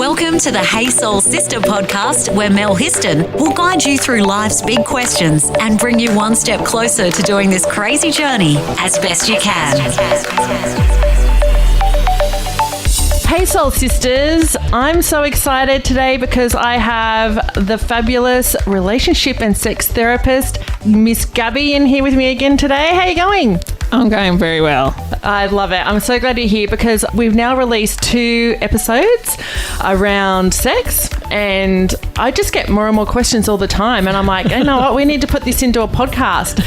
Welcome to the Hey Soul Sista Podcast, where Mel Histon will guide you through life's big questions and bring you one step closer to doing this crazy journey as best you can. Hey Soul Sisters, I'm so excited today because I have the fabulous relationship and sex therapist, Miss Gabby, in here with me again today. How are you going? I'm going very well. I love it. I'm so glad you're here because we've now released 2 episodes around sex and I just get more and more questions all the time and I'm like, you know what, we need to put this into a podcast.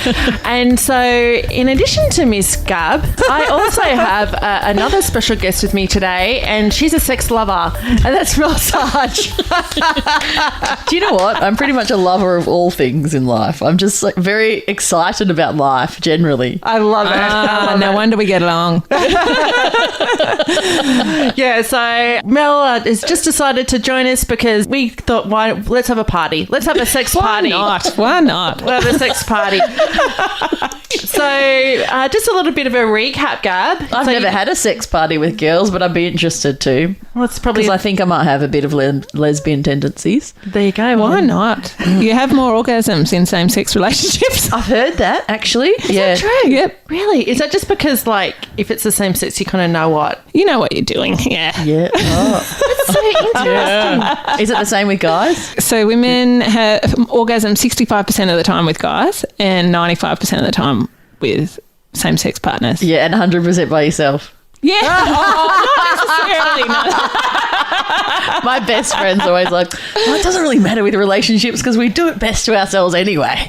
And so in addition to Miss Gab, I also have another special guest with me today and she's a sex lover and that's Mel Sargeant. Do you know what? I'm pretty much a lover of all things in life. I'm just like very excited about life generally. I love it. No wonder we get along. Yeah, so Mel has just decided to join us because we thought, let's have a party. Let's have a sex party. Why not? We'll have a sex party. So just a little bit of a recap, Gab. I've never had a sex party with girls, but I'd be interested to. Well, it's probably... Because I think I might have a bit of lesbian tendencies. There you go. Why not? You have more orgasms in same-sex relationships. I've heard that, actually. Is that true? Yep. Really? Is that just because, like, if it's the same sex, you kind of know what? You know what you're doing, yeah. Yeah. Oh. That's so interesting. Is it the same with guys? So women have orgasm 65% of the time with guys and 95% of the time with same-sex partners. Yeah, and 100% by yourself. Yeah. Not necessarily. No. My best friend's always like, well, it doesn't really matter with relationships because we do it best to ourselves anyway.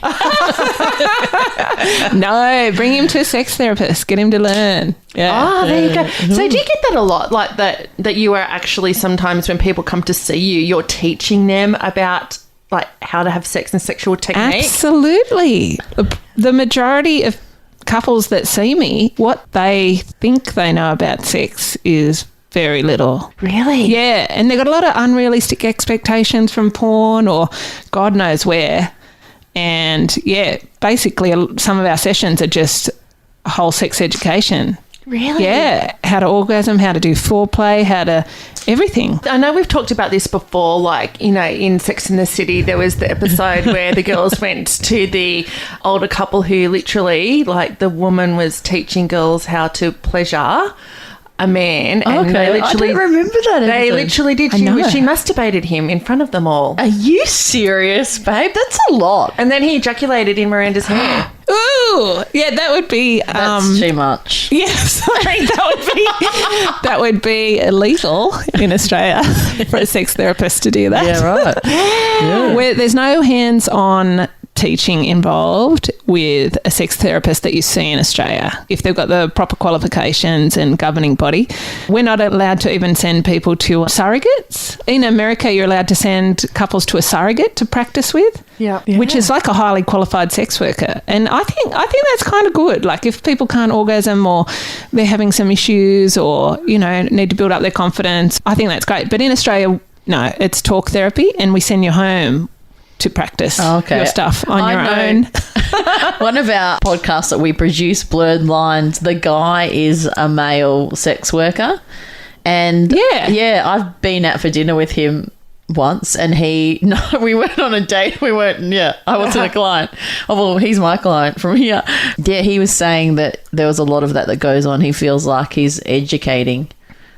No, bring him to a sex therapist. Get him to learn. Yeah. Oh, there you go. So do you get that a lot? Like that you are actually sometimes when people come to see you, you're teaching them about like how to have sex and sexual techniques? Absolutely. The majority of couples that see me, what they think they know about sex is very little. Really? Yeah, and they've got a lot of unrealistic expectations from porn or God knows where. And yeah, basically some of our sessions are just a whole sex education. Really? Yeah, how to orgasm, how to do foreplay, how to everything. I know we've talked about this before, like, you know, in Sex and the City, there was the episode where the girls went to the older couple who literally, like, the woman was teaching girls how to pleasure a man. And they literally, I don't remember that episode. They literally did. She masturbated him in front of them all. Are you serious, babe? That's a lot. And then he ejaculated in Miranda's hair. Ooh, yeah, that would be... That's too much. Yeah, sorry, that would be illegal in Australia for a sex therapist to do that. Yeah, right. Yeah. Where there's no hands-on teaching involved with a sex therapist that you see in Australia. If they've got the proper qualifications and governing body, we're not allowed to even send people to surrogates. In America, you're allowed to send couples to a surrogate to practice with. Yeah. Which is like a highly qualified sex worker. And I think that's kind of good. Like if people can't orgasm or they're having some issues or, you know, need to build up their confidence, I think that's great. But in Australia, no, it's talk therapy and we send you home to practice your stuff on your own. One of our podcasts that we produce, Blurred Lines, the guy is a male sex worker. And I've been out for dinner with him once and we weren't on a date. I wasn't a client. Oh, well, he's my client from here. Yeah, he was saying that there was a lot of that goes on. He feels like he's educating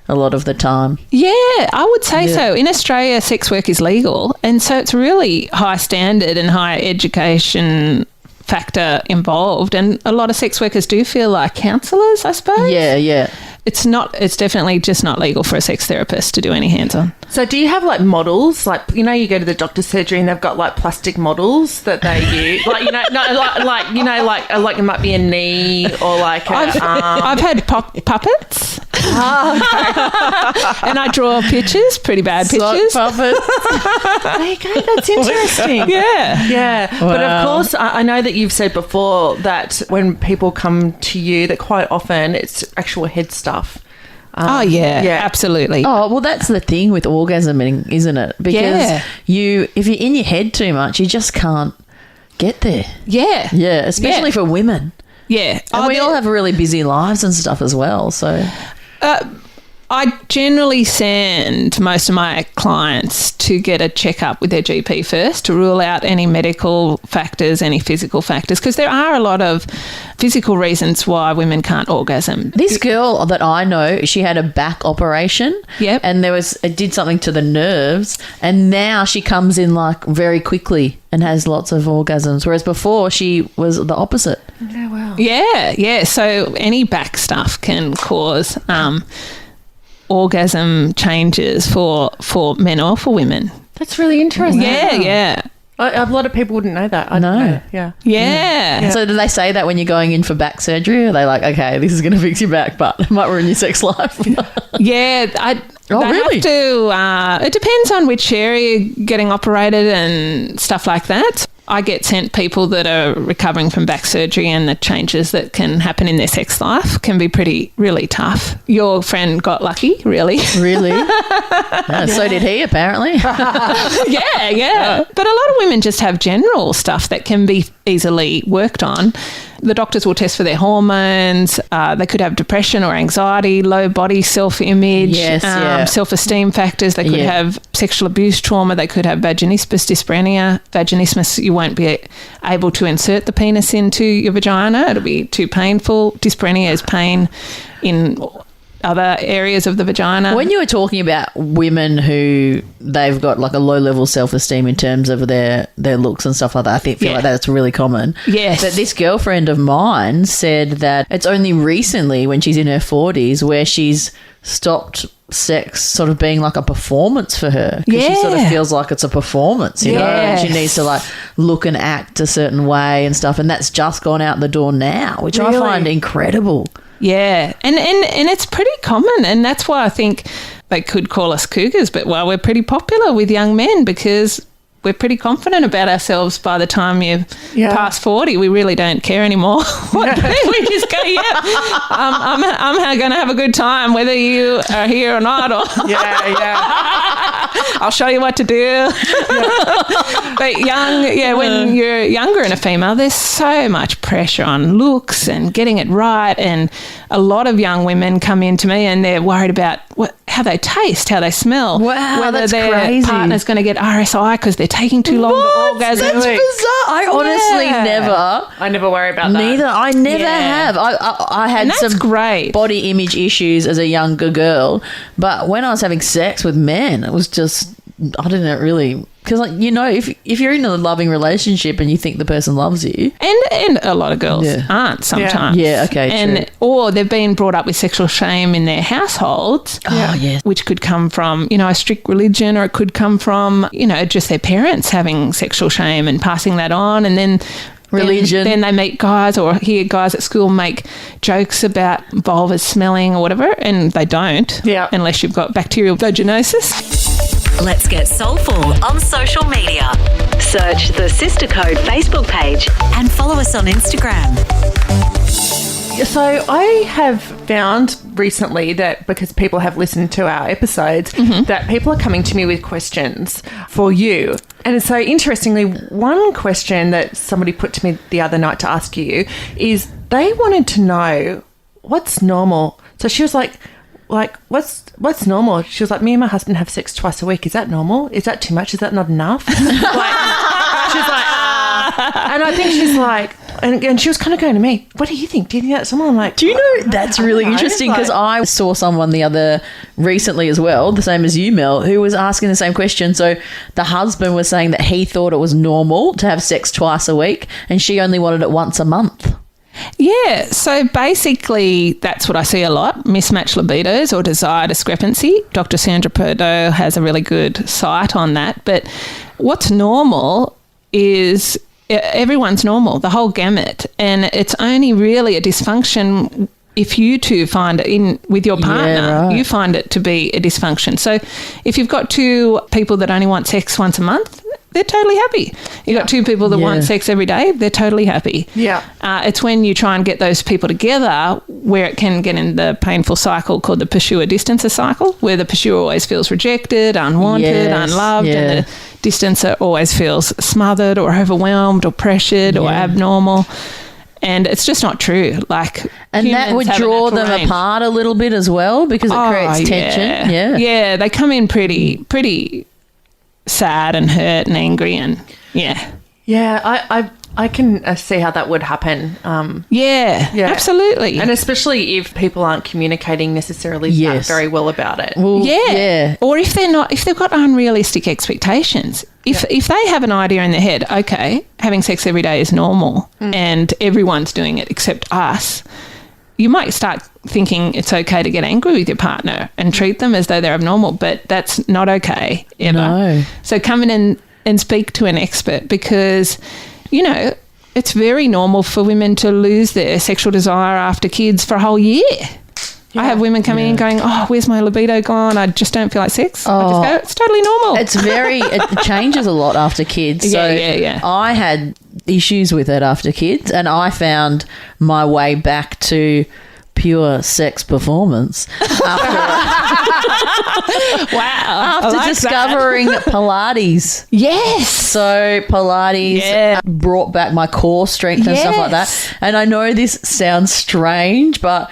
a lot of the time. Yeah, I would say so. In Australia, sex work is legal, and so it's really high standard and high education factor involved, and a lot of sex workers do feel like counsellors, I suppose. Yeah. It's definitely just not legal for a sex therapist to do any hands-on. So do you have like models? Like, you know, you go to the doctor's surgery and they've got like plastic models that they use. Like, you know, like it might be a knee or like an arm. I've had puppets. Oh, okay. And I draw pictures, pretty bad pictures. Puppets. There you go. That's interesting. Yeah. Wow. But of course, I know that you've said before that when people come to you, that quite often it's actual head stuff. Absolutely. Oh, well, that's the thing with orgasming, isn't it? Because if you're in your head too much, you just can't get there. Yeah. Yeah, especially for women. Yeah. And we all have really busy lives and stuff as well, so... I generally send most of my clients to get a checkup with their GP first to rule out any medical factors, any physical factors, because there are a lot of physical reasons why women can't orgasm. This girl that I know, she had a back operation. Yep. And it did something to the nerves, and now she comes in like very quickly and has lots of orgasms, whereas before she was the opposite. Oh, wow. Yeah. So any back stuff can cause orgasm changes for men or for women. That's really interesting. Yeah. A lot of people wouldn't know that. I know. don't know. Yeah. So do they say that when you're going in for back surgery? Or are they like, okay, this is going to fix your back, but it might ruin your sex life? Yeah. Really? Have to, it depends on which area you're getting operated and stuff like that. I get sent people that are recovering from back surgery, and the changes that can happen in their sex life can be really tough. Your friend got lucky, really. Really? Yeah, so did he, apparently. Yeah. But a lot of women just have general stuff that can be easily worked on. The doctors will test for their hormones. They could have depression or anxiety, low body self-image, self-esteem factors. They could have sexual abuse trauma. They could have vaginismus dyspareunia. Vaginismus, you won't be able to insert the penis into your vagina. It'll be too painful. Dyspareunia is pain in other areas of the vagina. When you were talking about women who they've got like a low level self-esteem in terms of their looks and stuff like that, I feel like that's really common. Yes. But this girlfriend of mine said that it's only recently, when she's in her 40s, where she's stopped sex sort of being like a performance for her, because she sort of feels like it's a performance, you know, and she needs to like look and act a certain way and stuff, and that's just gone out the door now, which I find incredible. Yeah, and it's pretty common, and that's why I think they could call us cougars, but we're pretty popular with young men because we're pretty confident about ourselves by the time you're past 40. We really don't care anymore. We just go, I'm going to have a good time, whether you are here or not. Or I'll show you what to do. But when you're younger and a female, there's so much pressure on looks and getting it right, and a lot of young women come in to me and they're worried about how they taste, how they smell. Wow, whether that's their crazy. Partner's going to get RSI because they're taking too long to orgasm. That's bizarre. I honestly I never worry about that. Neither. I never have. I had some great body image issues as a younger girl, but when I was having sex with men, it was just, I didn't really, because like, you know, if you're in a loving relationship and you think the person loves you, and a lot of girls aren't sometimes, true. Or they've been brought up with sexual shame in their households, which could come from, you know, a strict religion, or it could come from, you know, just their parents having sexual shame and passing that on, and then religion. Then they meet guys or hear guys at school make jokes about vulvas smelling or whatever, and they don't, unless you've got bacterial vaginosis. Let's get soulful on social media. Search the Sister Code Facebook page and follow us on Instagram. So I have found recently that because people have listened to our episodes, that people are coming to me with questions for you. And so interestingly, one question that somebody put to me the other night to ask you is they wanted to know what's normal. So she was like, what's normal? She was like, me and my husband have sex twice a week. Is that normal? Is that too much? Is that not enough? She's like, and I think she's like, and she was kind of going to me, what do you think? Do you think that's someone? I'm like, do you know, that's really interesting, because I saw someone recently as well, the same as you, Mel, who was asking the same question. So the husband was saying that he thought it was normal to have sex twice a week, and she only wanted it once a month. Yeah, so basically that's what I see a lot, mismatched libidos or desire discrepancy. Dr. Sandra Perdot has a really good site on that. But what's normal is everyone's normal, the whole gamut. And it's only really a dysfunction if you two find it with your partner, you find it to be a dysfunction. So if you've got two people that only want sex once a month, they're totally happy. You've got two people that want sex every day, they're totally happy. Yeah. It's when you try and get those people together where it can get in the painful cycle called the pursuer-distancer cycle, where the pursuer always feels rejected, unwanted, unloved, and the distancer always feels smothered or overwhelmed or pressured or abnormal. And it's just not true. And that would draw them apart a little bit as well because it creates tension. Yeah, they come in pretty sad and hurt and angry and I can see how that would happen. Absolutely. And especially if people aren't communicating necessarily that very well about it. Well, or if they've got unrealistic expectations. If they have an idea in their head, okay, having sex every day is normal and everyone's doing it except us, you might start thinking it's okay to get angry with your partner and treat them as though they're abnormal, but that's not okay ever. No. So come in and speak to an expert because, you know, it's very normal for women to lose their sexual desire after kids for a whole year. I have women coming in going, oh, where's my libido gone? I just don't feel like sex. I just go, it's totally normal. It changes a lot after kids. So I had issues with it after kids and I found my way back to pure sex performance after discovering Pilates. Yes. So Pilates brought back my core strength and stuff like that. And I know this sounds strange, but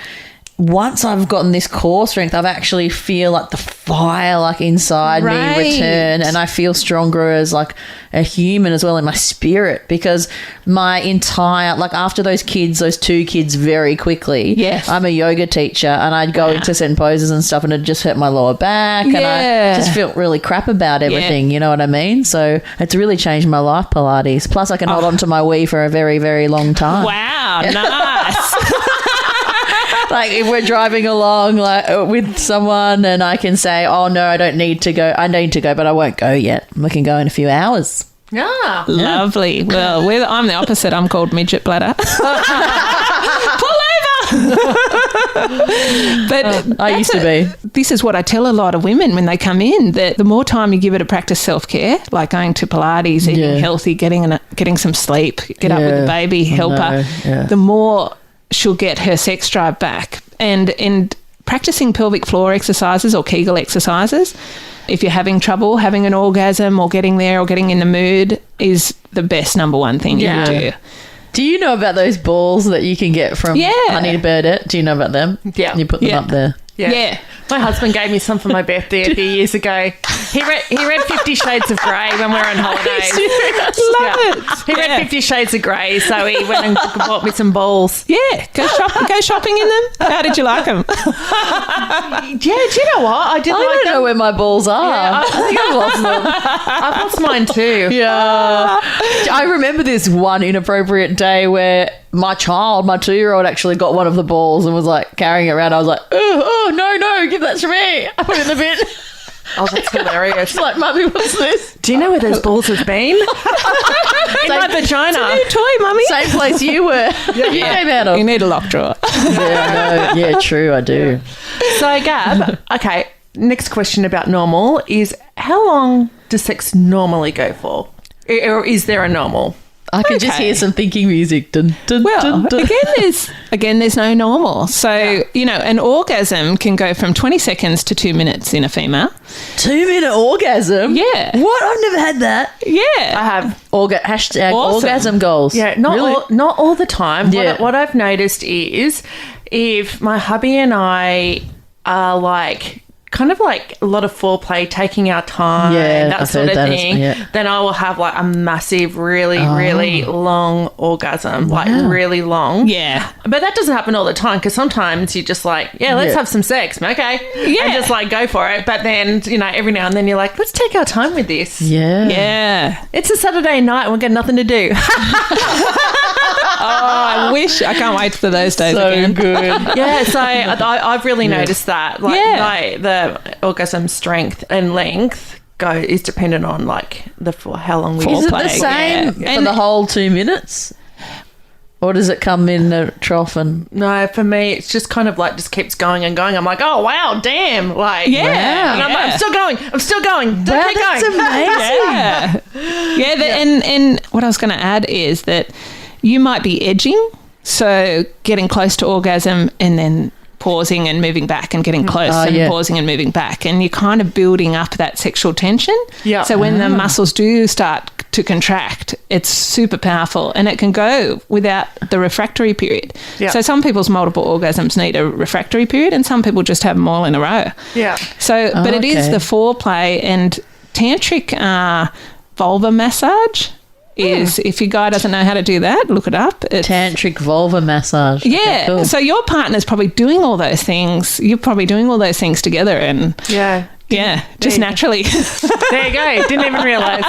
once I've gotten this core strength, I actually feel like the fire inside me return, and I feel stronger as a human as well in my spirit because my entire after those two kids very quickly. I'm a yoga teacher and I'd go into certain poses and stuff and it just hurt my lower back and I just felt really crap about everything. You know what I mean? So it's really changed my life, Pilates. Plus I can hold on to my Wii for a very, very long time. Wow, nice. If we're driving along with someone and I can say, oh, no, I don't need to go. I need to go, but I won't go yet. We can go in a few hours. Yeah. Lovely. Well, I'm the opposite. I'm called midget bladder. Pull over. But I used to be. This is what I tell a lot of women when they come in, that the more time you give it to practice self-care, like going to Pilates, eating healthy, getting some sleep, get up with the baby, help her, the more she'll get her sex drive back. And practicing pelvic floor exercises or Kegel exercises, if you're having trouble having an orgasm or getting there or getting in the mood, is the best number one thing you can do. Do you know about those balls that you can get from Honey to Birdette? Do you know about them? Yeah. You put them up there. Yeah. My husband gave me some for my birthday a few years ago. He read 50 Shades of Grey when we were on holidays. He read 50 Shades of Grey, so he went and bought me some balls. Yeah, go shopping in them. How did you like them? Do you know what? I don't know where my balls are. Yeah, I think I've lost them. I've lost mine too. Yeah. I remember this one inappropriate day where my 2-year-old actually got one of the balls and was carrying it around. I was like, oh, no, give that to me. I put it in the bin. Oh, that's hilarious. She's like, Mummy, what's this? Do you know where those balls have been? In my vagina. It's a new toy, Mummy. Same place you were. You came out of. You need a lock drawer. Yeah, true, I do. So, Gab, okay, next question about normal is how long does sex normally go for? Or is there a normal? I can just hear some thinking music. Dun, dun, dun, dun. Again, there's no normal. So, an orgasm can go from 20 seconds to 2 minutes in a female. 2-minute orgasm? Yeah. What? I've never had that. Yeah. I have. Hashtag orgasm goals. Yeah, not all the time. Yeah. What I've noticed is if my hubby and I are kind of a lot of foreplay, taking our time, that sort of thing, then I will have a massive, really, really long orgasm, really long. Yeah. But that doesn't happen all the time because sometimes you're just let's have some sex, okay? Yeah. And just go for it. But then, every now and then you're let's take our time with this. Yeah. Yeah. It's a Saturday night and we've got nothing to do. I wish. I can't wait for those days again. So good. Yeah, so I've really noticed that. The orgasm strength and length is dependent on how long we Is it play. the same for the whole 2 minutes? Or does it come in a trough and... No, for me, it's just kind of just keeps going and going. I'm oh, wow, damn. And I'm still going. I'm still going. Wow, that's amazing. And what I was going to add is that you might be edging, so getting close to orgasm and then pausing and moving back and getting close pausing and moving back, and you're kind of building up that sexual tension. Yeah. So when the muscles do start to contract. It's super powerful, and it can go without the refractory period. Yeah. So some people's multiple orgasms need a refractory period, and some people just have them all in a row. Yeah. So, but it is the foreplay, and tantric vulva massage is, if your guy doesn't know how to do that, look it up. It's Tantric vulva massage. Yeah. Okay, cool. So your partner's probably doing all those things. You're probably doing all those things together, and just naturally. There you go. Didn't even realise.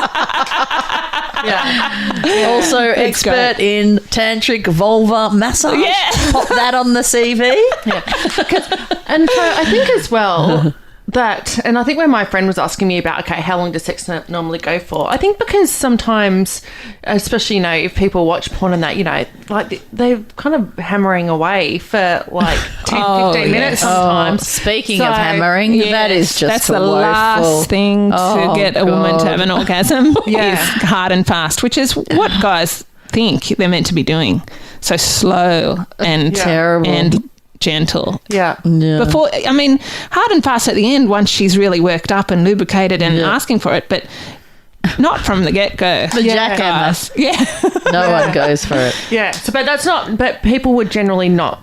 Also expert in tantric vulva massage. Yeah. Pop that on the CV. And so I think as well that, and I think when my friend was asking me about, okay, how long does sex normally go for? I think because sometimes, especially, if people watch porn and that, like they're kind of hammering away for like 10, 15 minutes sometimes. Speaking of hammering, that is just that's the woeful. last thing to get a woman to have an orgasm is hard and fast, which is what guys think they're meant to be doing. So slow and terrible and gentle. Yeah. Before, hard and fast at the end once she's really worked up and lubricated and asking for it, but not from the get-go. The jackhammer. Yeah. No one goes for it. Yeah. So, but that's not, but people would generally not,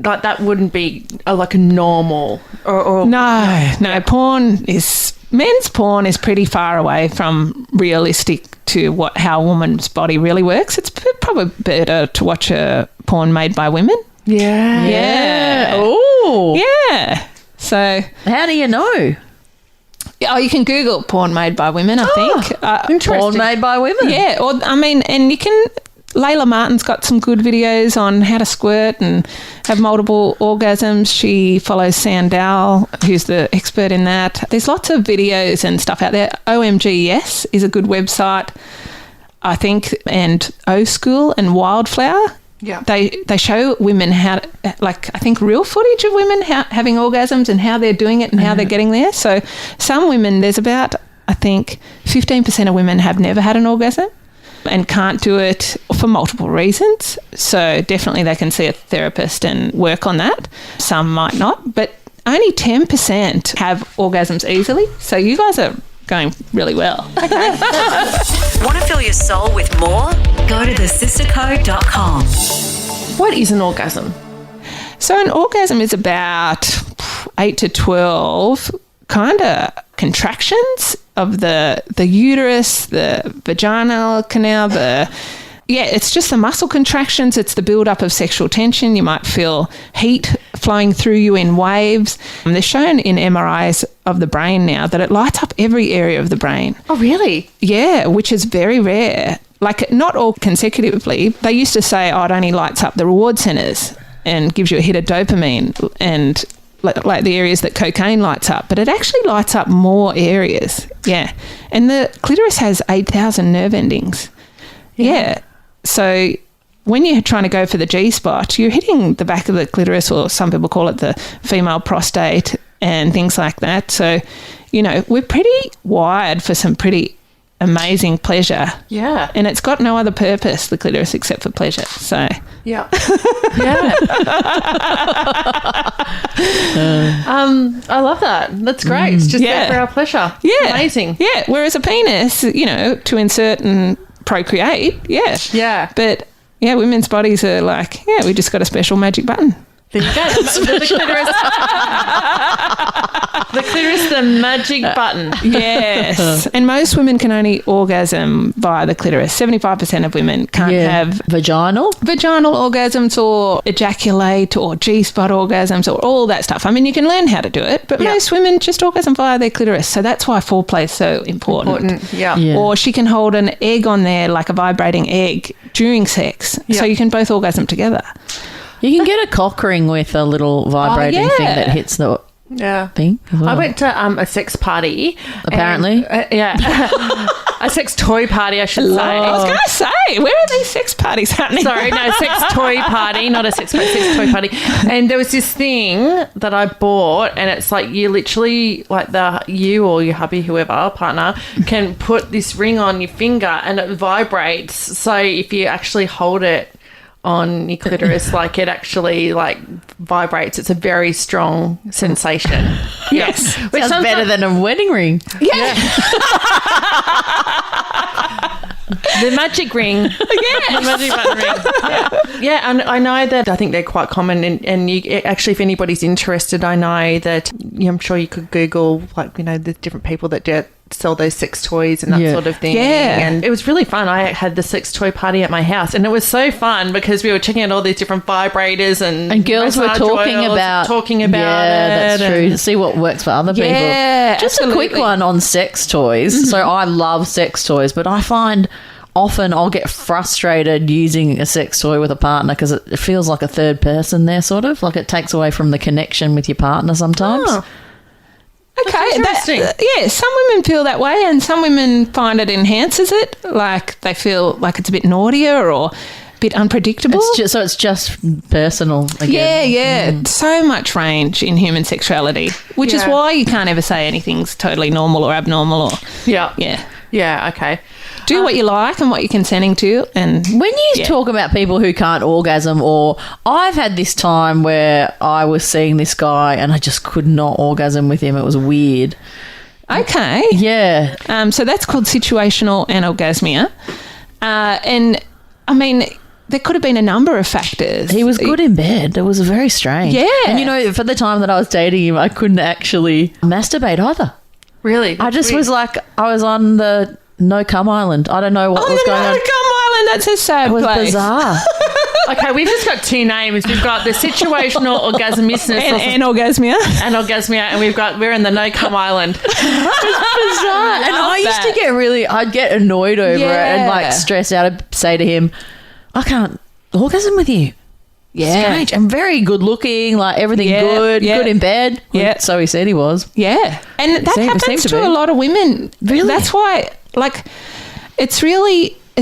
like that wouldn't be like a normal or No, men's porn is pretty far away from realistic to how a woman's body really works. It's probably better to watch a porn made by women. Yeah. Oh. Yeah. So How do you know? you can Google porn made by women, I think. Interesting. Porn made by women. Yeah. And you can... Layla Martin's got some good videos on how to squirt and have multiple orgasms. She follows Sandal, who's the expert in that. There's lots of videos and stuff out there. OMG Yes is a good website, I think, and O School and Wildflower. Yeah. They show women how to, like, I think real footage of women having orgasms and how they're doing it and how they're getting there. So some women, there's about, I think, 15% of women have never had an orgasm and can't do it for multiple reasons. So definitely they can see a therapist and work on that. Some might not, but only 10% have orgasms easily. So you guys are going really well. Want to fill your soul with more? Go to thesistercode.com. What is an orgasm? So an orgasm is about 8 to 12 kind of contractions of the uterus, the vaginal canal, it's just the muscle contractions. It's the build-up of sexual tension. You might feel heat flowing through you in waves. They're shown in MRIs of the brain now that it lights up every area of the brain. Oh, really? Yeah, which is very rare. Like, not all consecutively. They used to say, it only lights up the reward centres and gives you a hit of dopamine and like the areas that cocaine lights up, but it actually lights up more areas. Yeah. And the clitoris has 8,000 nerve endings. Yeah. So when you're trying to go for the G-spot, you're hitting the back of the clitoris, or some people call it the female prostate and things like that. So, we're pretty wired for some pretty amazing pleasure. Yeah. And it's got no other purpose, the clitoris, except for pleasure. So... Yeah. Yeah. I love that. That's great. It's just there for our pleasure. Yeah. Amazing. Yeah. Whereas a penis, to insert and procreate, Yeah. But, women's bodies are like, we just got a special magic button. There you go. The clitoris. The clitoris, the magic button. Yes. And most women can only orgasm via the clitoris. 75% of women can't have vaginal orgasms or ejaculate or G-spot orgasms or all that stuff. I mean, you can learn how to do it, but most women just orgasm via their clitoris. So that's why foreplay is so important. Yeah. Or she can hold an egg on there, like a vibrating egg, during sex. Yeah. So you can both orgasm together. You can get a cock ring with a little vibrating thing that hits the thing as well. I went to a sex party. Apparently. A sex toy party, I should say. I was going to say, where are these sex parties happening? Sorry, no, sex toy party, not a sex toy party. And there was this thing that I bought, and it's like you literally, like you or your hubby, whoever, partner, can put this ring on your finger and it vibrates. So if you actually hold it on your clitoris, like it actually like vibrates. It's a very strong sensation. Yes. Which sounds better than a wedding ring. Yeah. The magic ring. Yeah. The magic button ring. Yeah, and I know that I think they're quite common. And you actually, if anybody's interested, I know that I'm sure you could Google, like, the different people that sell those sex toys and that sort of thing. Yeah. And it was really fun. I had the sex toy party at my house, and it was so fun because we were checking out all these different vibrators and girls were talking about it. Yeah, that's true. To see what works for other people. Yeah, Just absolutely. a quick one on sex toys. So I love sex toys, but I find often I'll get frustrated using a sex toy with a partner because it feels like a third person there, sort of. Like it takes away from the connection with your partner sometimes. Oh. Okay, interesting. Some women feel that way, and some women find it enhances it. Like they feel like it's a bit naughtier or a bit unpredictable. It's just personal again. Yeah. So much range in human sexuality, which is why you can't ever say anything's totally normal or abnormal. Or Yeah, okay. do what you like and what you're consenting to. And when you talk about people who can't orgasm, or I've had this time where I was seeing this guy and I just could not orgasm with him. It was weird. okay, Yeah. so that's called situational anorgasmia, and I mean, there could have been a number of factors. He was good in bed. It was very strange. Yeah. And, for the time that I was dating him, I couldn't actually masturbate either. Really? I just was like, I was on the no cum island. I don't know what was going on. Come Island, that's a sad It was place. bizarre. Okay, we've just got two names. We've got the situational orgasmismus And orgasmia. and orgasmia, and we're in the no cum island. Bizarre. And I used to get I'd get annoyed over it and like stress out. I'd say to him, I can't orgasm with you. Yeah. Strange. And very good looking, like everything good in bed. Yeah. So he said he was. Yeah. And that Seems happens to to be. a lot of women. Really? That's why, like, it's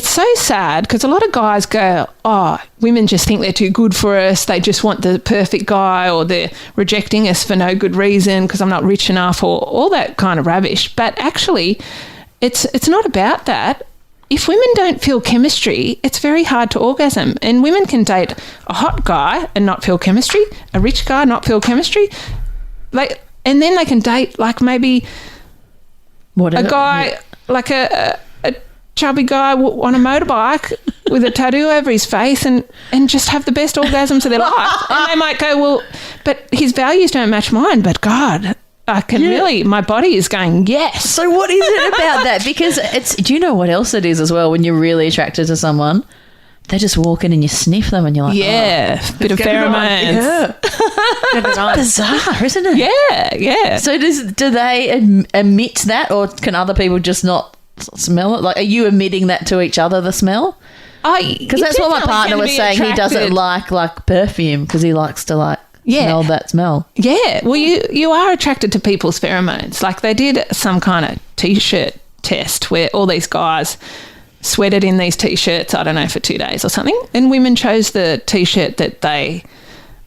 so sad because a lot of guys go, oh, women just think they're too good for us. They just want the perfect guy, or they're rejecting us for no good reason because I'm not rich enough, or all that kind of rubbish. But actually, it's not about that. If women don't feel chemistry, it's very hard to orgasm. And women can date a hot guy and not feel chemistry, a rich guy not feel chemistry. And then they can date like maybe Whatever. a guy, like a chubby guy on a motorbike with a tattoo over his face and just have the best orgasms of their life. And they might go, well, but his values don't match mine. But God, I can really, my body is going, yes. So what is it about that? Because do you know what else it is as well when you're really attracted to someone? They just walk in and you sniff them and you're like, bit of pheromones. Yeah. It's bizarre, isn't it? Yeah. So do they emit that, or can other people just not smell it? Like, are you emitting that to each other, the smell? Because that's what my partner was saying. He doesn't like perfume because he likes to smell that smell. Yeah. Well, you are attracted to people's pheromones. Like they did some kind of T-shirt test where all these guys sweated in these T-shirts, I don't know, for 2 days or something. And women chose the T-shirt that they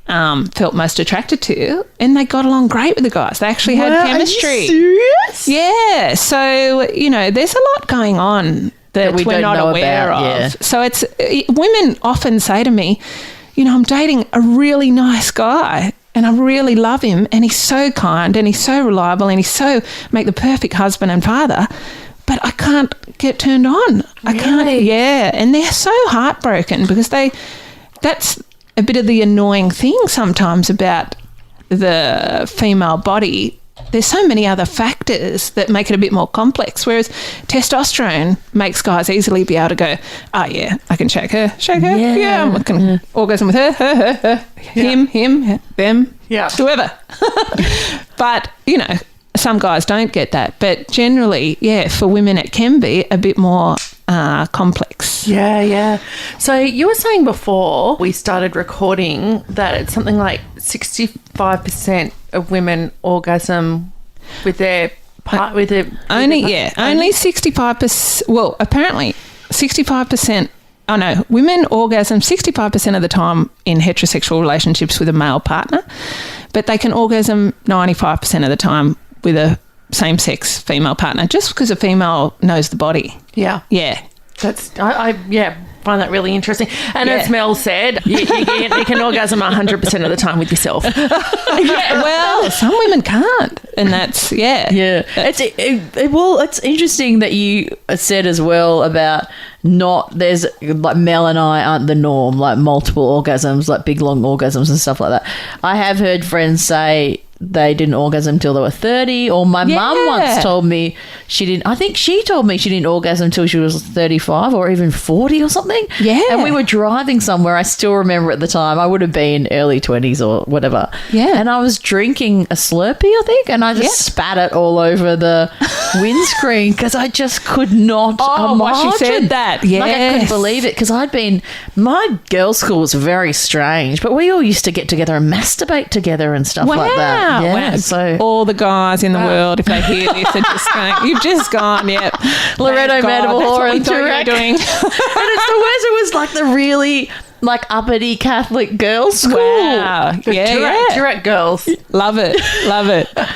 felt most attracted to, and they got along great with the guys. They actually had chemistry. Are you serious? Yeah. So, there's a lot going on that we we're don't not know aware about, of. yeah. So women often say to me, I'm dating a really nice guy and I really love him and he's so kind and he's so reliable and he's so make the perfect husband and father, but I can't get turned on. I can't. Yeah. And they're so heartbroken because that's a bit of the annoying thing sometimes about the female body. There's so many other factors that make it a bit more complex, whereas testosterone makes guys easily be able to go, oh, yeah, I can shake her, yeah, I can orgasm with her, him, them, whoever. But, some guys don't get that. But generally, for women it can be a bit more complex. Yeah. So you were saying before we started recording that it's something like 65% of women orgasm with their only 65%. Well, apparently 65%. Oh no, women orgasm 65% of the time in heterosexual relationships with a male partner, but they can orgasm 95% of the time with a same-sex female partner, just because a female knows the body. Yeah. I find that really interesting. And as Mel said, you can orgasm 100% of the time with yourself. Well, some women can't, and that's It's interesting that you said as well about there's like Mel and I aren't the norm, like multiple orgasms, like big long orgasms and stuff like that. I have heard friends say they didn't orgasm until they were 30, or my mum once told me I think she told me she didn't orgasm until she was 35 or even 40 or something. Yeah. And we were driving somewhere, I still remember at the time, I would have been early 20s or whatever. Yeah. And I was drinking a Slurpee, I think, and I just spat it all over the windscreen because I just could not imagine. Why she said that. Like I couldn't believe it because my girls' school was very strange, but we all used to get together and masturbate together and stuff like that. Yeah, wow. so all the guys in the world, if they hear this, are just going, you've just gone, Loretto Madawar and Turek doing. And it's the worst. It was like the really like uppity Catholic girls' school. Wow. Turek girls. Love it.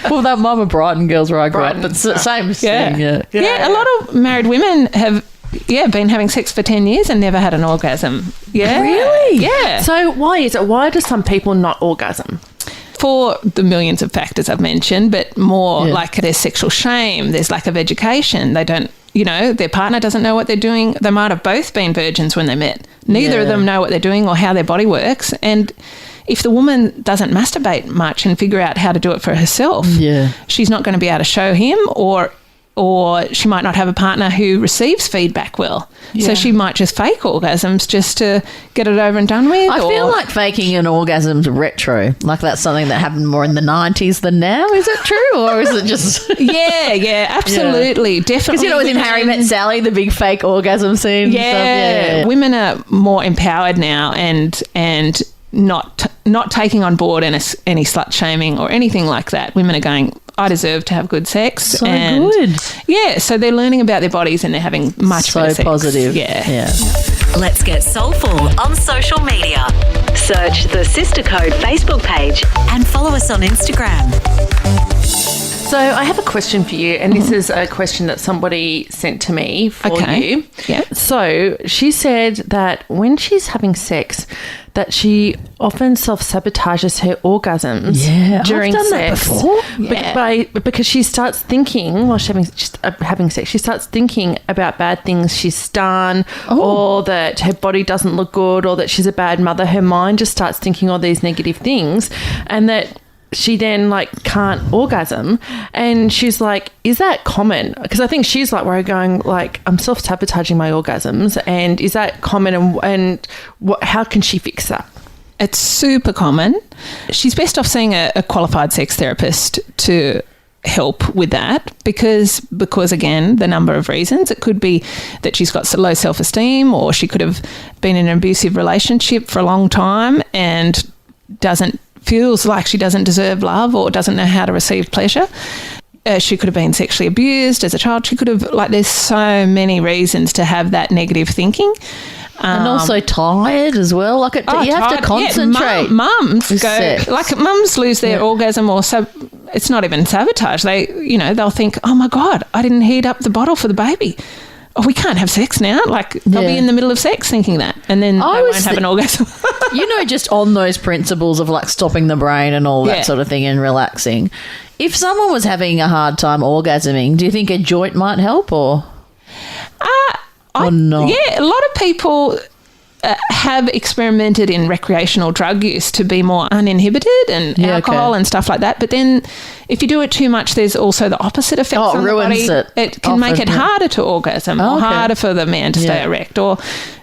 Well, that Mama Brighton girls where I grew up, but same thing. Yeah. A lot of married women have been having sex for 10 years and never had an orgasm. Yeah. Really? Yeah. So why is it? Why do some people not orgasm? For the millions of factors I've mentioned, but more like there's sexual shame, there's lack of education. They don't, their partner doesn't know what they're doing. They might have both been virgins when they met. Neither of them know what they're doing or how their body works. And if the woman doesn't masturbate much and figure out how to do it for herself, she's not going to be able to show him, or she might not have a partner who receives feedback well. Yeah. So she might just fake orgasms just to get it over and done with. I feel like faking an orgasm's retro. Like that's something that happened more in the 90s than now. Is it true? Or is it just... Yeah, absolutely. Definitely. Because, it was in Harry Met Sally, the big fake orgasm scene. Yeah. Women are more empowered now and not taking on board any slut shaming or anything like that. Women are going... I deserve to have good sex. So good. Yeah, so they're learning about their bodies and they're having much better sex. So positive. Yeah. Let's get soulful on social media. Search the Sister Code Facebook page and follow us on Instagram. So I have a question for you, and this is a question that somebody sent to me for you. Yeah. So she said that when she's having sex, that she often self-sabotages her orgasms during I've done sex. That before. Because she starts thinking, while she's having sex, she starts thinking about bad things she's done, or that her body doesn't look good, or that she's a bad mother. Her mind just starts thinking all these negative things, and that she then can't orgasm. And she's like, is that common? Because I think she's worried, going I'm self-sabotaging my orgasms, and is that common, and how can she fix that? It's super common. She's best off seeing a qualified sex therapist to help with that because again, the number of reasons. It could be that she's got low self-esteem, or she could have been in an abusive relationship for a long time and feels like she doesn't deserve love or doesn't know how to receive pleasure. She could have been sexually abused as a child. She could have, there's so many reasons to have that negative thinking. And also tired as well. You have to concentrate. Mums mums lose their orgasm, or it's not even sabotage. They'll think, oh my God, I didn't heat up the bottle for the baby. Oh, we can't have sex now. They'll be in the middle of sex thinking that, and then they won't have an orgasm. Just on those principles of stopping the brain and all that sort of thing and relaxing. If someone was having a hard time orgasming, do you think a joint might help, or not? Yeah, a lot of people have experimented in recreational drug use to be more uninhibited and alcohol and stuff like that. But then if you do it too much, there's also the opposite effects on the body. It can make it harder to orgasm or harder for the man to stay erect or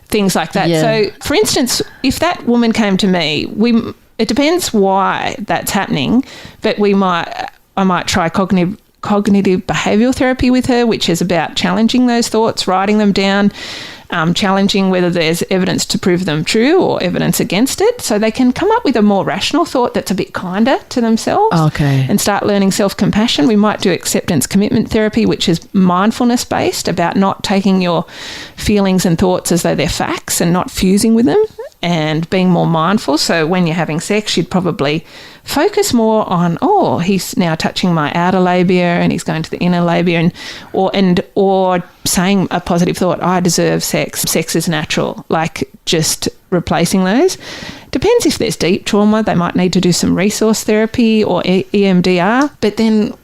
things like that. So, for instance, if that woman came to me, it depends why that's happening, but I might try cognitive behavioural therapy with her, which is about challenging those thoughts, writing them down, challenging whether there's evidence to prove them true or evidence against it, so they can come up with a more rational thought that's a bit kinder to themselves and start learning self-compassion. We might do acceptance commitment therapy, which is mindfulness-based, about not taking your feelings and thoughts as though they're facts and not fusing with them, and being more mindful. So when you're having sex, you'd probably focus more on, oh, he's now touching my outer labia and he's going to the inner labia, or saying a positive thought, I deserve sex. Sex is natural. Like just replacing those. Depends if there's deep trauma. They might need to do some resource therapy or EMDR. But then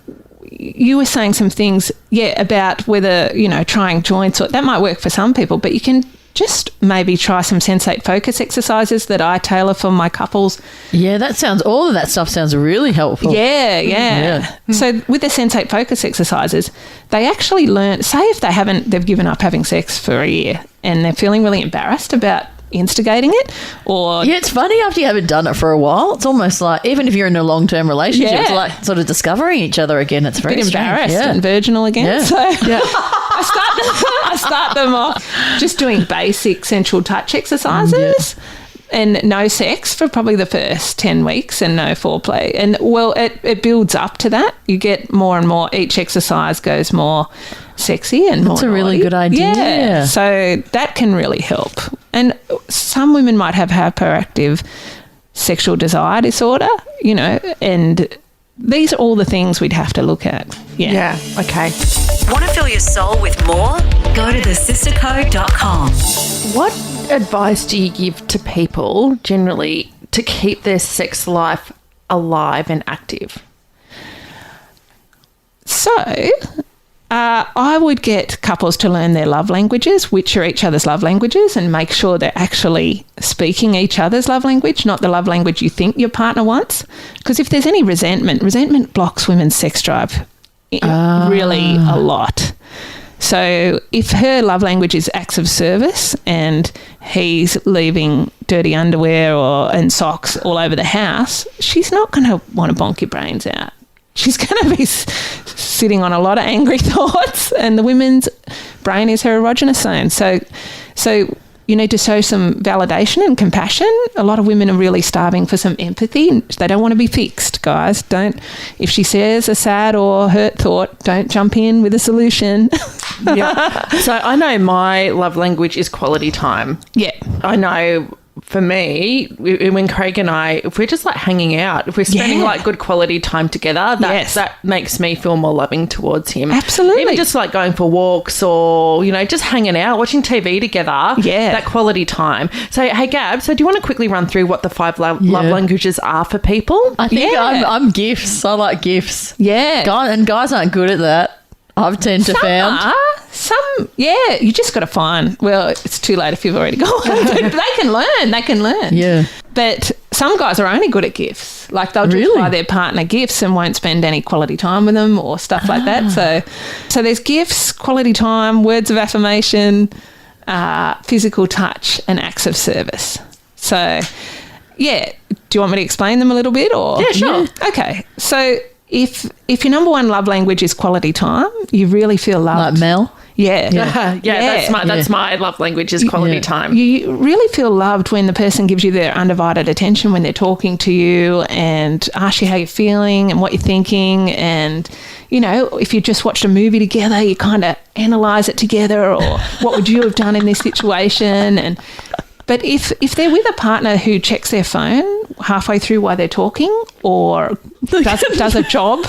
you were saying some things, about whether, trying joints, or that might work for some people, but you can just maybe try some sensate focus exercises that I tailor for my couples. Yeah, all of that stuff sounds really helpful. Yeah. So with the sensate focus exercises, they actually learn, say if they've given up having sex for a year and they're feeling really embarrassed about instigating it, or it's funny after you haven't done it for a while. It's almost like, even if you're in a long-term relationship, it's like sort of discovering each other again. It's very embarrassed and virginal again. So I start them off just doing basic sensual touch exercises. And no sex for probably the first 10 weeks and no foreplay. And, it builds up to that. You get more and more. Each exercise goes more sexy and more. That's a really good idea. Yeah. So that can really help. And some women might have hyperactive sexual desire disorder, and these are all the things we'd have to look at. Yeah. Okay. Want to fill your soul with more? Go to thesistercode.com. What advice do you give to people generally to keep their sex life alive and active? So I would get couples to learn their love languages, which are each other's love languages, and make sure they're actually speaking each other's love language, not the love language you think your partner wants. Because if there's any resentment blocks women's sex drive really a lot. So if her love language is acts of service and he's leaving dirty underwear and socks all over the house, she's not going to want to bonk your brains out. She's going to be sitting on a lot of angry thoughts, and the women's brain is her erogenous zone. So you need to show some validation and compassion. A lot of women are really starving for some empathy. They don't want to be fixed, guys. If she says a sad or hurt thought, don't jump in with a solution. Yeah. So I know my love language is quality time. Yeah. I know for me, when Craig and I, if we're just like hanging out, if we're spending like good quality time together, that makes me feel more loving towards him. Absolutely. Even just like going for walks or, just hanging out, watching TV together. Yeah. That quality time. So, hey, Gab, do you want to quickly run through what the 5 love languages are for people? I think I'm gifts. I like gifts. Yeah. Guys aren't good at that. I've tend to found. You just got to find. Well, it's too late if you've already gone. They can learn. Yeah. But some guys are only good at gifts. Like they'll just buy their partner gifts and won't spend any quality time with them or stuff like that. So there's gifts, quality time, words of affirmation, physical touch, and acts of service. So, do you want me to explain them a little bit? Or? Yeah, sure. Okay. So if your number one love language is quality time, you really feel loved. Like Mel? Yeah. That's my love language is quality time. You really feel loved when the person gives you their undivided attention when they're talking to you and asks you how you're feeling and what you're thinking. And, if you just watched a movie together, you kind of analyse it together, or what would you have done in this situation? But if they're with a partner who checks their phone halfway through while they're talking, or does a job,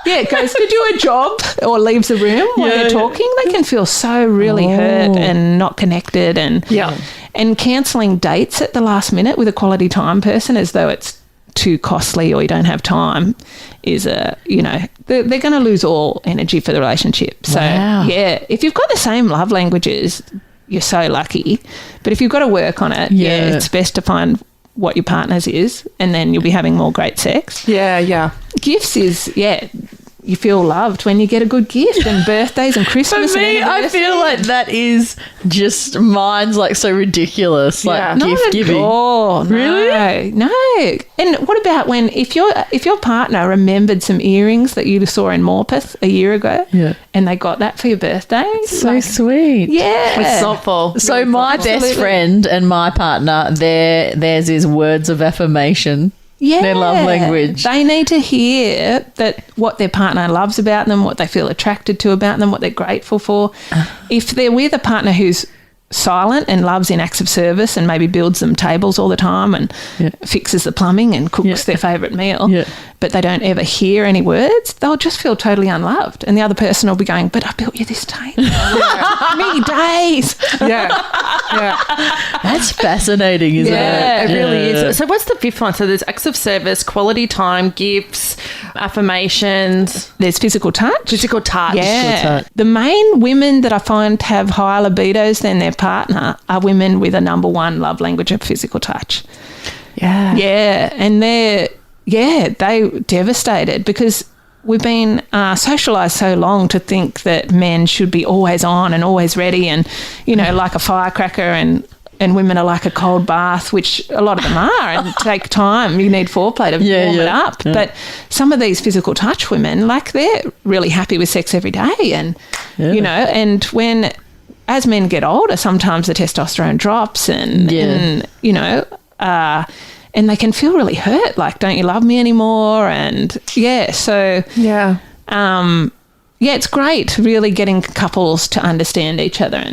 goes to do a job, or leaves the room while they're talking, they can feel so really hurt and not connected, and cancelling dates at the last minute with a quality time person as though it's too costly or you don't have time is they're going to lose all energy for the relationship. So if you've got the same love languages, you're so lucky. But if you've got to work on it, it's best to find what your partner's is, and then you'll be having more great sex. Yeah. Gifts is, you feel loved when you get a good gift, and birthdays and Christmas. For me, I feel like that is just, mine's like so ridiculous, gift giving. Oh, no. Really? No. And what about if your partner remembered some earrings that you saw in Morpeth a year ago, and they got that for your birthday? So sweet. Yeah. It's thoughtful. So my best friend and my partner, theirs is words of affirmation. Yeah. Their love language. They need to hear that what their partner loves about them, what they feel attracted to about them, what they're grateful for. If they're with a partner who's silent and loves in acts of service and maybe builds them tables all the time and fixes the plumbing and cooks their favourite meal, but they don't ever hear any words, they'll just feel totally unloved. And the other person will be going, but I built you this table. Many days. That's fascinating, isn't it? Yeah, it really is. So what's the fifth one? So there's acts of service, quality time, gifts, affirmations. There's physical touch. Physical touch. Yeah. The main women that I find have higher libidos than their partner are women with a number one love language of physical touch. Yeah. Yeah. And they're devastated because we've been socialised so long to think that men should be always on and always ready and, you know, like a firecracker and women are like a cold bath, which a lot of them are, and take time. You need foreplay to warm it up. Yeah. But some of these physical touch women, like they're really happy with sex every day and, you know, and when as men get older, sometimes the testosterone drops and you know, and they can feel really hurt, like, don't you love me anymore? And, it's great really getting couples to understand each other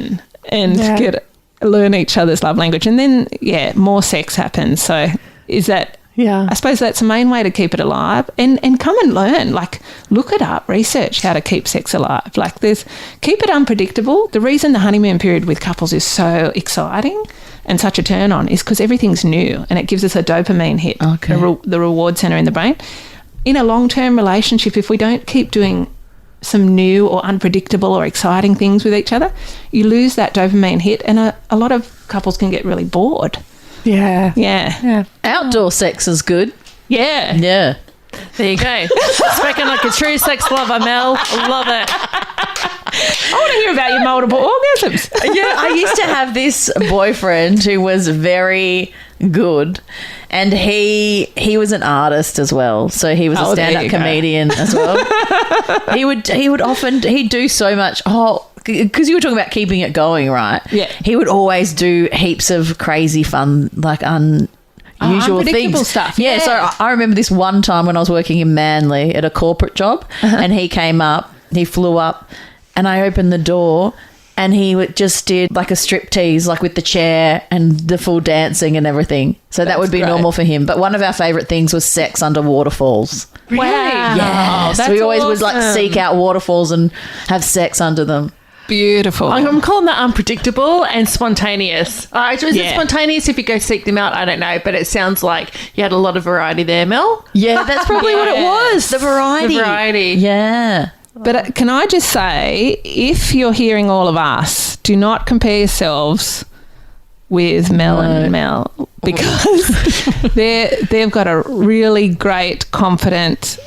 and learn each other's love language. And then, more sex happens. So is that... I suppose that's the main way to keep it alive and come and learn, like look it up, research how to keep sex alive. Like keep it unpredictable. The reason the honeymoon period with couples is so exciting and such a turn on is because everything's new and it gives us a dopamine hit, the reward centre in the brain. In a long-term relationship, if we don't keep doing some new or unpredictable or exciting things with each other, you lose that dopamine hit and a lot of couples can get really bored. Yeah. Outdoor sex is good. Yeah. Yeah. There you go. Speaking like a true sex lover, Mel. Love it. I want to hear about your multiple orgasms. Yeah, I used to have this boyfriend who was very good and he was an artist as well. So he was a stand-up comedian as well. He'd do so much. Because you were talking about keeping it going, right? Yeah. He would always do heaps of crazy fun, like unusual things. Stuff. Yeah, so I remember this one time when I was working in Manly at a corporate job and he flew up and I opened the door and he just did like a striptease, like with the chair and the full dancing and everything. So that would be normal for him. But one of our favourite things was sex under waterfalls. Really? Yeah. So we always would like seek out waterfalls and have sex under them. Beautiful. I'm calling that unpredictable and spontaneous. Is it spontaneous if you go seek them out? I don't know, but it sounds like you had a lot of variety there, Mel. Yeah, that's probably what it was. The variety. Yeah. But can I just say, if you're hearing all of us, do not compare yourselves with Mel and Mel because they've got a really great, confident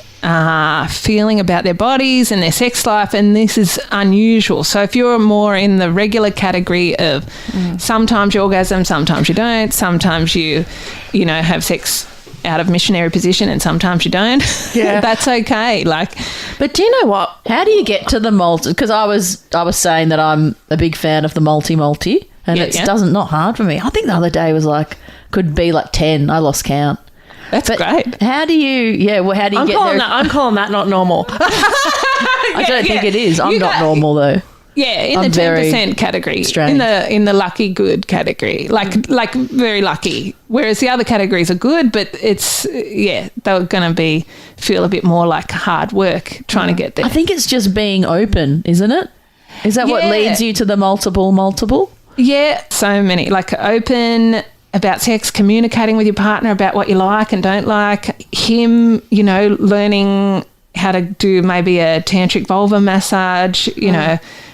feeling about their bodies and their sex life, and this is unusual. So if you're more in the regular category of sometimes you orgasm, sometimes you don't, sometimes you have sex out of missionary position and sometimes you don't, that's okay. But do you know what? How do you get to the multi? Because I was saying that I'm a big fan of the multi, and it's not hard for me. I think the other day was could be 10. I lost count. That's great. How do you get there? I'm calling that not normal. I don't think it is. I'm not normal though. Yeah, in the 10% category, strange. in the lucky good category, like very lucky. Whereas the other categories are good, but it's they're going to feel a bit more like hard work trying to get there. I think it's just being open, isn't it? Is that what leads you to the multiple? Yeah, so many open about sex, communicating with your partner about what you like and don't like. Him, learning how to do maybe a tantric vulva massage,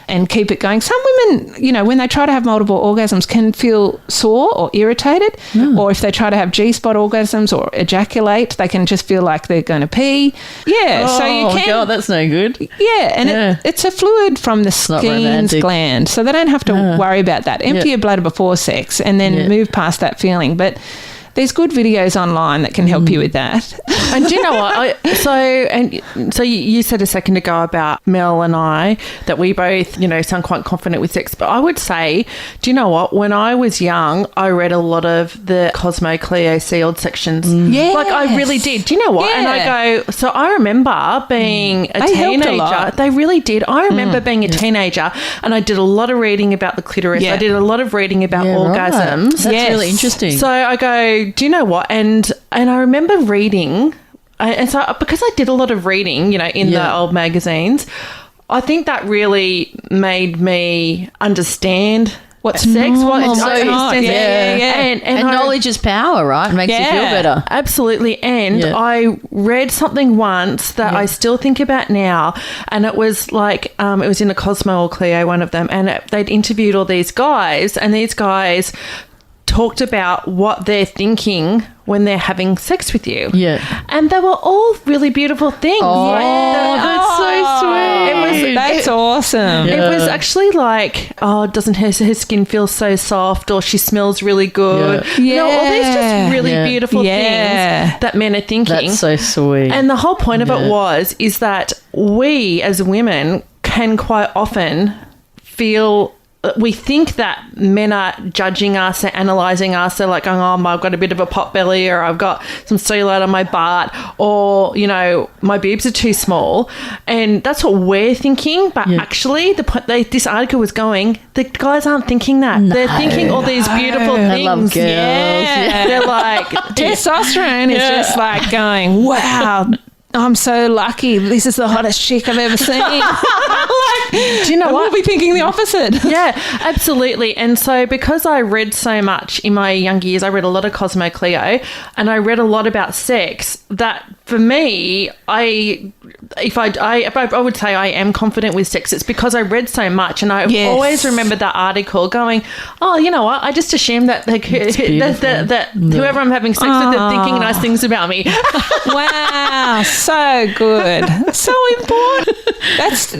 and keep it going. Some women, when they try to have multiple orgasms can feel sore or irritated, or if they try to have G-spot orgasms or ejaculate, they can just feel like they're going to pee. Yeah, so you can... Oh, God, that's no good. Yeah, and it's a fluid from the Skene's gland, so they don't have to worry about that. Empty your bladder before sex and then move past that feeling. But there's good videos online that can help you with that. And do you know what? So you said a second ago about Mel and I that we both, sound quite confident with sex. But I would say, do you know what? When I was young, I read a lot of the Cosmo Cleo sealed sections. Yes. Like I really did. Do you know what? Yeah. And I go, so I remember being a They helped a teenager. lot. They really did. I remember being a teenager and I did a lot of reading about the clitoris. Yeah. I did a lot of reading about orgasms. Right. That's really interesting. So I go, do you know what? And I remember reading, and so because I did a lot of reading, in the old magazines, I think that really made me understand What's sex, normal, what's not. And knowledge is power, right? It makes you feel better. Absolutely. And I read something once that I still think about now, and it was like it was in a Cosmo or Cleo, one of them, and they'd interviewed all these guys, and these guys talked about what they're thinking when they're having sex with you. Yeah. And they were all really beautiful things. Oh, that's so sweet. That's awesome. It was actually like, doesn't her skin feel so soft, or she smells really good. Yeah. All these just really beautiful things that men are thinking. That's so sweet. And the whole point of it is that we as women can quite often feel, we think that men are judging us and analysing us. They're like going, I've got a bit of a pot belly, or I've got some cellulite on my butt, or, my boobs are too small. And that's what we're thinking. But actually, this article was going, the guys aren't thinking that. No. They're thinking all these beautiful things. I love girls. Yeah. They're like... Testosterone is just like going, wow, I'm so lucky. This is the hottest chick I've ever seen. Do you know what? We'll be thinking the opposite. Yeah, absolutely. And so because I read so much in my younger years, I read a lot of Cosmo Cleo, and I read a lot about sex, that for me, I would say I am confident with sex. It's because I read so much, and I always remember that article going, you know what? I just assume that that whoever I'm having sex with is thinking nice things about me. Wow, so good. So important. That's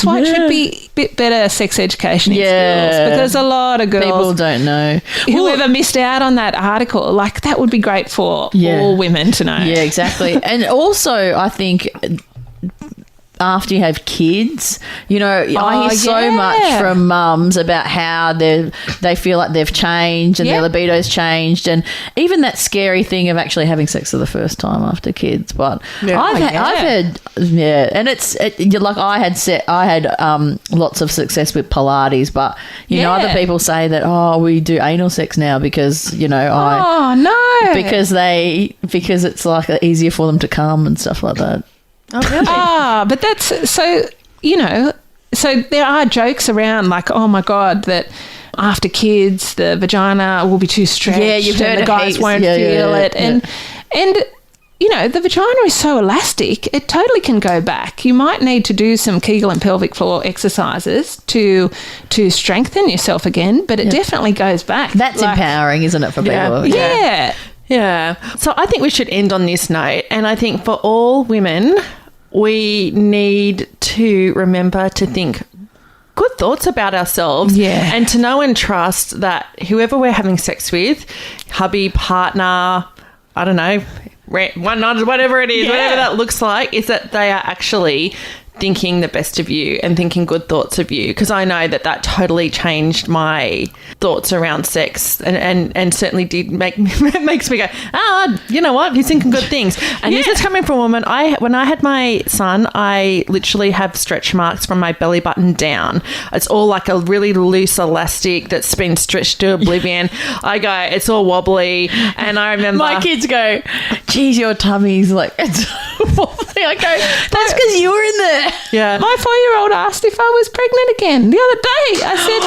why it should be a bit better sex education in schools, because a lot of girls, people don't know. Whoever missed out on that article, like that would be great for all women to know. Yeah, exactly. And also, I think after you have kids, I hear so much from mums about how they feel like they've changed and their libido's changed, and even that scary thing of actually having sex for the first time after kids. But I've had and like I had lots of success with Pilates, but other people say that we do anal sex now because because it's like easier for them to come and stuff like that. Oh, really? But that's so, so there are jokes around like, oh my God, that after kids, the vagina will be too stretched. Yeah, you've heard and the guys won't feel it. And the vagina is so elastic, it totally can go back. You might need to do some Kegel and pelvic floor exercises to strengthen yourself again, but it definitely goes back. That's empowering, isn't it, for people? Yeah. Yeah. So I think we should end on this note. And I think for all women, we need to remember to think good thoughts about ourselves and to know and trust that whoever we're having sex with, hubby, partner, I don't know, one night, whatever it is, whatever that looks like, is that they are actually thinking the best of you and thinking good thoughts of you, because I know that totally changed my thoughts around sex and certainly did makes me go, you know what, he's thinking good things. And this is coming from a woman. When I had my son, I literally have stretch marks from my belly button down. It's all like a really loose elastic that's been stretched to oblivion. I go, it's all wobbly, and I remember my kids go, geez, your tummy's like it's wobbly. I go, that's because you were in there. Yeah. My 4-year-old asked if I was pregnant again the other day. I said,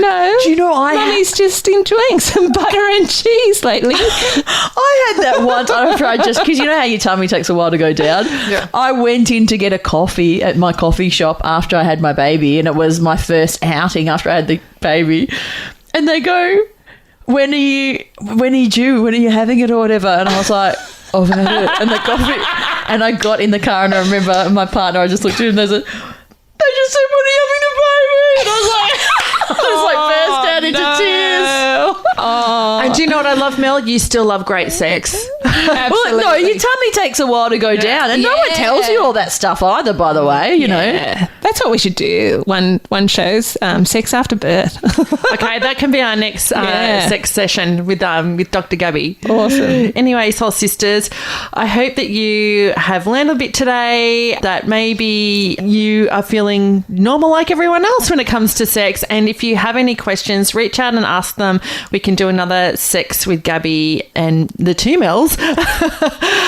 no. Do you know Mummy's just enjoying some butter and cheese lately. I had that once after because you know how your tummy takes a while to go down? Yeah. I went in to get a coffee at my coffee shop after I had my baby, and it was my first outing after I had the baby. And they go, when are you due? When are you having it or whatever? And I was like, I've had it. And the coffee... And I got in the car, and I remember my partner, I just looked at him and they said, they just said, when are you having a baby? And I was like, burst out into tears. And do you know what I love, Mel? You still love great sex. Well, no, your tummy takes a while to go down, and no one tells you all that stuff either, by the way, you know. That's what we should do. One show's sex after birth. Okay, that can be our next sex session with Dr. Gabby. Awesome. Anyway, Soul Sisters, I hope that you have learned a bit today, that maybe you are feeling normal like everyone else when it comes to sex. And if you have any questions, reach out and ask them. We can do another Sex with Gabby and the two Mels.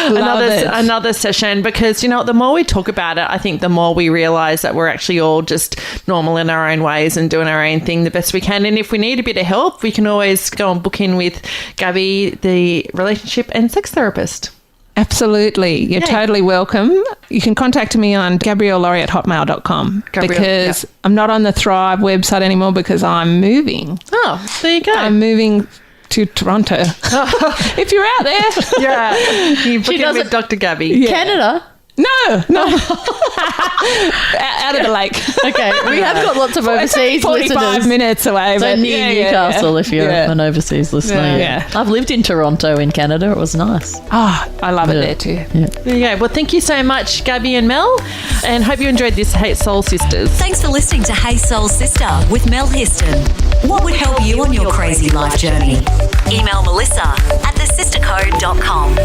another session, because, you know, the more we talk about it, I think the more we realise that we're actually all just normal in our own ways and doing our own thing the best we can. And if we need a bit of help, we can always go and book in with Gabby, the relationship and sex therapist. Absolutely. You're totally welcome. You can contact me on GabrielleLawrie@hotmail.com because I'm not on the Thrive website anymore because I'm moving. Oh, there you go. I'm moving to Toronto. If you're out there. Yeah. You book in with Dr. Gabby. Yeah. Canada? No. Out of the lake. Okay, we have got lots of overseas 45 listeners. minutes away. So near Newcastle if you're an overseas listener. Yeah. I've lived in Toronto in Canada. It was nice. Oh, I love it there too. Yeah. There you go. Well, thank you so much, Gabby and Mel, and hope you enjoyed this Hey Soul Sisters. Thanks for listening to Hey Soul Sister with Mel Histon. What would help you on your crazy life journey? Email Melissa at thesistercode.com.